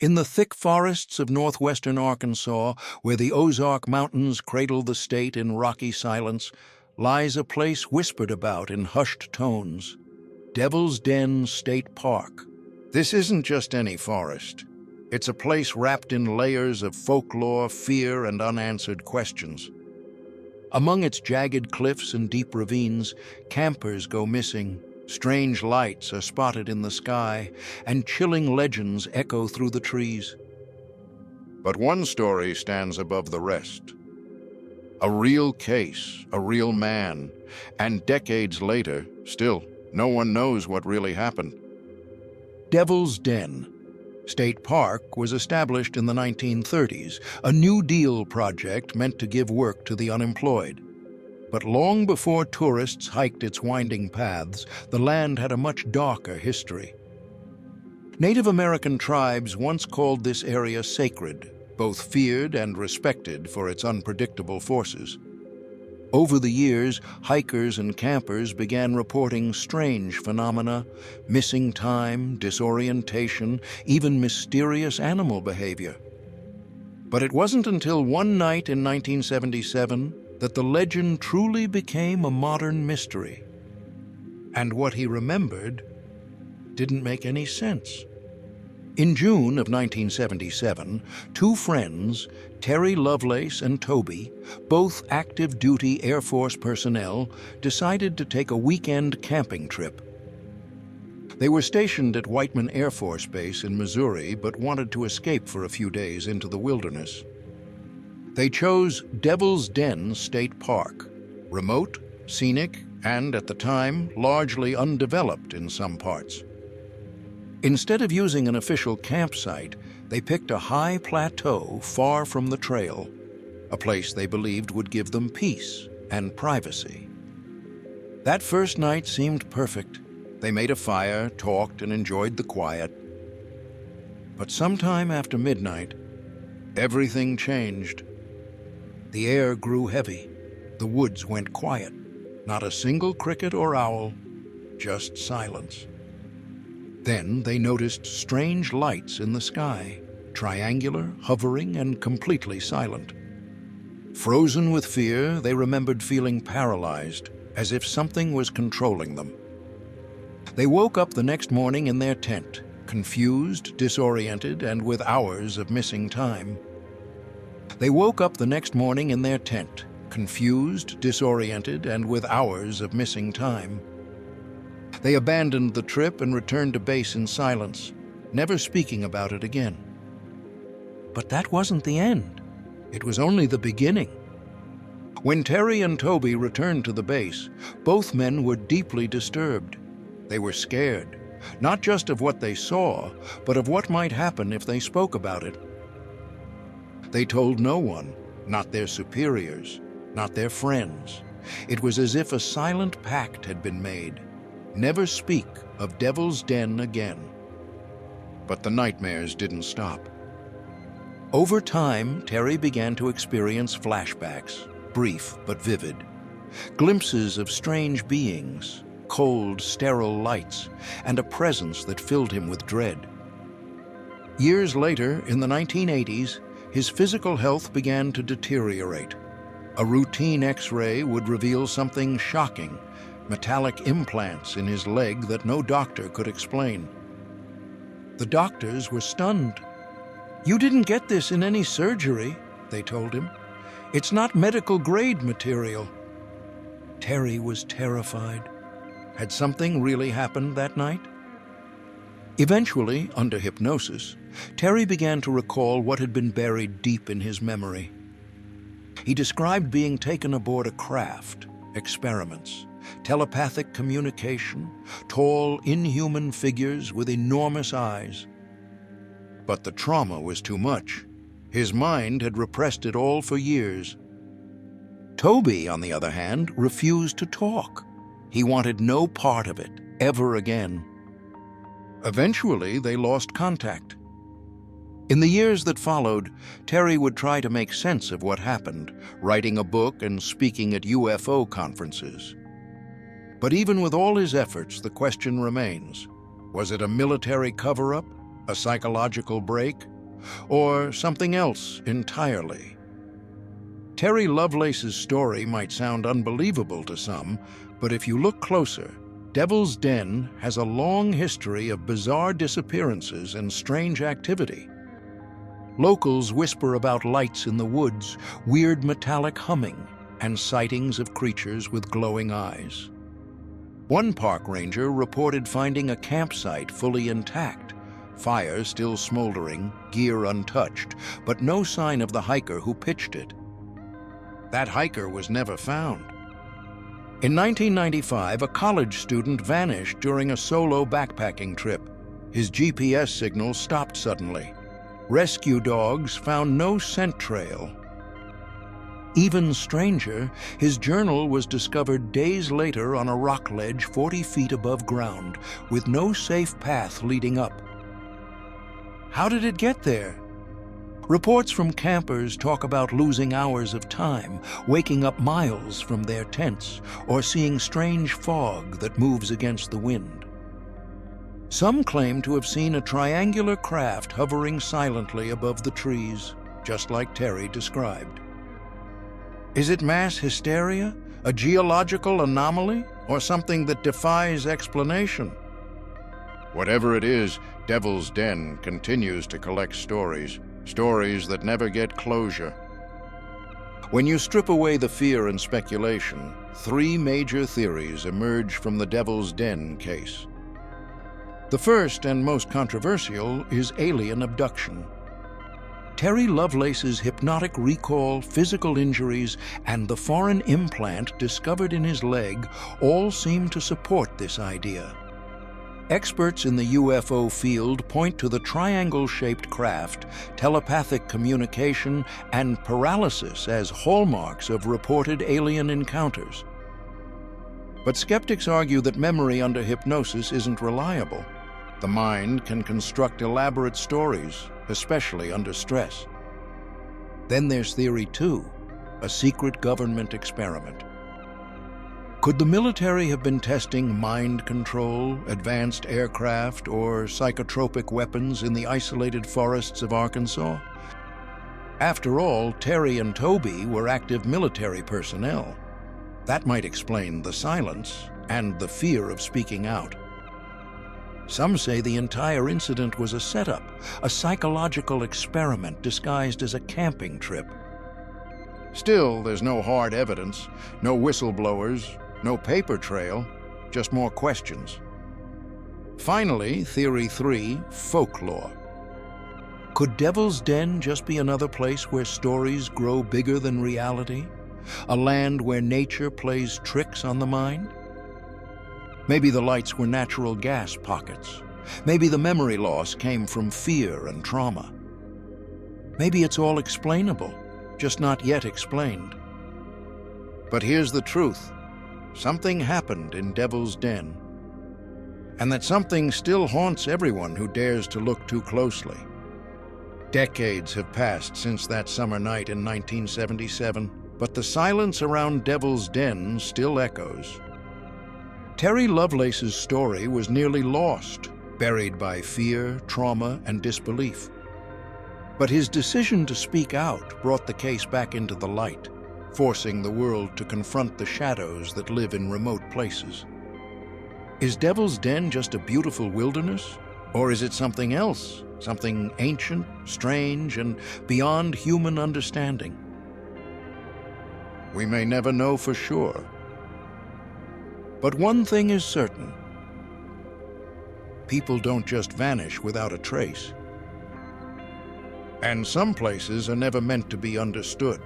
In the thick forests of northwestern Arkansas, where the Ozark Mountains cradle the state in rocky silence, lies a place whispered about in hushed tones: Devil's Den State Park. This isn't just any forest. It's a place wrapped in layers of folklore, fear, and unanswered questions. Among its jagged cliffs and deep ravines, campers go missing, strange lights are spotted in the sky, and chilling legends echo through the trees. But one story stands above the rest. A real case, a real man, and decades later, still, no one knows what really happened. Devil's Den State Park was established in the 1930s, a New Deal project meant to give work to the unemployed. But long before tourists hiked its winding paths, the land had a much darker history. Native American tribes once called this area sacred, both feared and respected for its unpredictable forces. Over the years, hikers and campers began reporting strange phenomena: missing time, disorientation, even mysterious animal behavior. But it wasn't until one night in 1977 that the legend truly became a modern mystery. And what he remembered didn't make any sense. In June of 1977, two friends, Terry Lovelace and Toby, both active-duty Air Force personnel, decided to take a weekend camping trip. They were stationed at Whiteman Air Force Base in Missouri, but wanted to escape for a few days into the wilderness. They chose Devil's Den State Park, remote, scenic, and, at the time, largely undeveloped in some parts. Instead of using an official campsite, they picked a high plateau far from the trail, a place they believed would give them peace and privacy. That first night seemed perfect. They made a fire, talked, and enjoyed the quiet. But sometime after midnight, everything changed. The air grew heavy. The woods went quiet. Not a single cricket or owl, just silence. Then they noticed strange lights in the sky, triangular, hovering, and completely silent. Frozen with fear, they remembered feeling paralyzed, as if something was controlling them. They woke up the next morning in their tent, confused, disoriented, and with hours of missing time. They woke up the next morning in their tent, confused, disoriented, and with hours of missing time. They abandoned the trip and returned to base in silence, never speaking about it again. But that wasn't the end. It was only the beginning. When Terry and Toby returned to the base, both men were deeply disturbed. They were scared, not just of what they saw, but of what might happen if they spoke about it. They told no one, not their superiors, not their friends. It was as if a silent pact had been made. Never speak of Devil's Den again. But the nightmares didn't stop. Over time, Terry began to experience flashbacks, brief but vivid. Glimpses of strange beings, cold, sterile lights, and a presence that filled him with dread. Years later, in the 1980s, his physical health began to deteriorate. A routine X-ray would reveal something shocking: metallic implants in his leg that no doctor could explain. The doctors were stunned. "You didn't get this in any surgery," they told him. "It's not medical-grade material." Terry was terrified. Had something really happened that night? Eventually, under hypnosis, Terry began to recall what had been buried deep in his memory. He described being taken aboard a craft, experiments, telepathic communication, tall, inhuman figures with enormous eyes. But the trauma was too much. His mind had repressed it all for years. Toby, on the other hand, refused to talk. He wanted no part of it, ever again. Eventually, they lost contact. In the years that followed, Terry would try to make sense of what happened, writing a book and speaking at UFO conferences. But even with all his efforts, the question remains: was it a military cover-up, A psychological break? Or something else entirely? Terry Lovelace's story might sound unbelievable to some, but if you look closer, Devil's Den has a long history of bizarre disappearances and strange activity. Locals whisper about lights in the woods, weird metallic humming, and sightings of creatures with glowing eyes. One park ranger reported finding a campsite fully intact, fire still smoldering, gear untouched, but no sign of the hiker who pitched it. That hiker was never found. In 1995, a college student vanished during a solo backpacking trip. His GPS signal stopped suddenly. Rescue dogs found no scent trail. Even stranger, his journal was discovered days later on a rock ledge 40 feet above ground, with no safe path leading up. How did it get there? Reports from campers talk about losing hours of time, waking up miles from their tents, or seeing strange fog that moves against the wind. Some claim to have seen a triangular craft hovering silently above the trees, just like Terry described. Is it mass hysteria, a geological anomaly, or something that defies explanation? Whatever it is, Devil's Den continues to collect stories that never get closure. When you strip away the fear and speculation, 3 major theories emerge from the Devil's Den case. The first and most controversial is alien abduction. Terry Lovelace's hypnotic recall, physical injuries, and the foreign implant discovered in his leg all seem to support this idea. Experts in the UFO field point to the triangle-shaped craft, telepathic communication, and paralysis as hallmarks of reported alien encounters. But skeptics argue that memory under hypnosis isn't reliable. The mind can construct elaborate stories, especially under stress. Then there's Theory 2, a secret government experiment. Could the military have been testing mind control, advanced aircraft, or psychotropic weapons in the isolated forests of Arkansas? After all, Terry and Toby were active military personnel. That might explain the silence and the fear of speaking out. Some say the entire incident was a setup, a psychological experiment disguised as a camping trip. Still, there's no hard evidence, no whistleblowers, no paper trail, just more questions. Finally, Theory 3, folklore. Could Devil's Den just be another place where stories grow bigger than reality? A land where nature plays tricks on the mind? Maybe the lights were natural gas pockets. Maybe the memory loss came from fear and trauma. Maybe it's all explainable, just not yet explained. But here's the truth. Something happened in Devil's Den. And that something still haunts everyone who dares to look too closely. Decades have passed since that summer night in 1977, but the silence around Devil's Den still echoes. Terry Lovelace's story was nearly lost, buried by fear, trauma, and disbelief. But his decision to speak out brought the case back into the light, forcing the world to confront the shadows that live in remote places. Is Devil's Den just a beautiful wilderness? Or is it something else, something ancient, strange, and beyond human understanding? We may never know for sure. But one thing is certain. People don't just vanish without a trace. And some places are never meant to be understood.